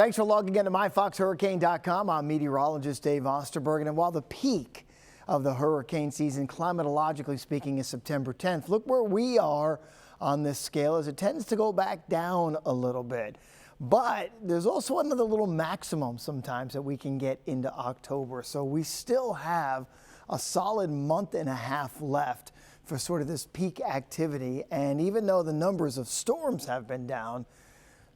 Thanks for logging into myfoxhurricane.com. I'm meteorologist Dave Osterberg, and while the peak of the hurricane season, climatologically speaking, is September 10th, look where we are on this scale as it tends to go back down a little bit. But there's also another little maximum sometimes that we can get into October. So we still have a solid month and a half left for sort of this peak activity. And even though the numbers of storms have been down,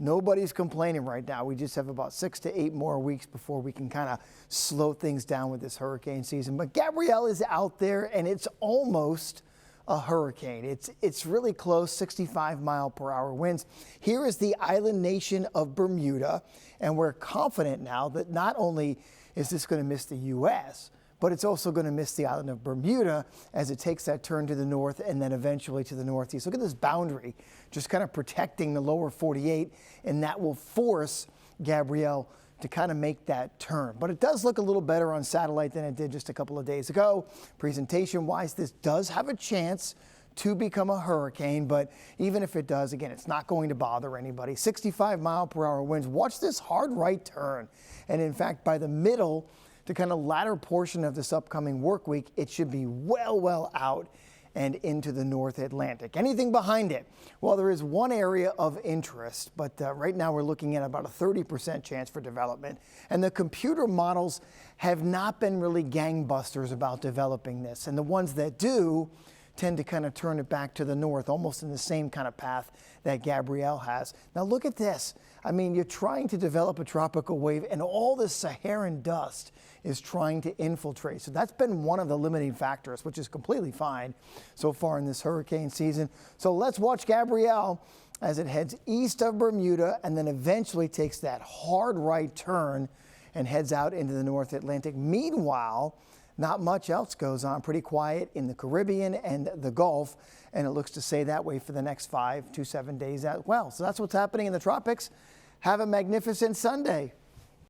nobody's complaining right now. We just have about 6 to 8 more weeks before we can kind of slow things down with this hurricane season. But Gabrielle is out there, and it's almost a hurricane. It's really close, 65-mile-per-hour winds. Here is the island nation of Bermuda, and we're confident now that not only is this going to miss the U.S., but it's also going to miss the island of Bermuda as it takes that turn to the north and then eventually to the northeast. Look at this boundary just kind of protecting the lower 48, and that will force Gabrielle to kind of make that turn. But it does look a little better on satellite than it did just a couple of days ago. Presentation-wise, this does have a chance to become a hurricane, but even if it does, again, it's not going to bother anybody. 65-mile-per-hour winds. Watch this hard right turn. And in fact, by the middle to kind of latter portion of this upcoming work week, it should be well out and into the North Atlantic. Anything behind it? Well, there is one area of interest, but right now we're looking at about a 30% chance for development. And the computer models have not been really gangbusters about developing this. And the ones that do tend to kind of turn it back to the north, almost in the same kind of path that Gabrielle has. Now look at this. I mean, you're trying to develop a tropical wave and all this Saharan dust is trying to infiltrate. So that's been one of the limiting factors, which is completely fine so far in this hurricane season. So let's watch Gabrielle as it heads east of Bermuda and then eventually takes that hard right turn and heads out into the North Atlantic. Meanwhile, not much else goes on. Pretty quiet in the Caribbean and the Gulf, and it looks to stay that way for the next 5 to 7 days as well. So that's what's happening in the tropics. Have a magnificent Sunday.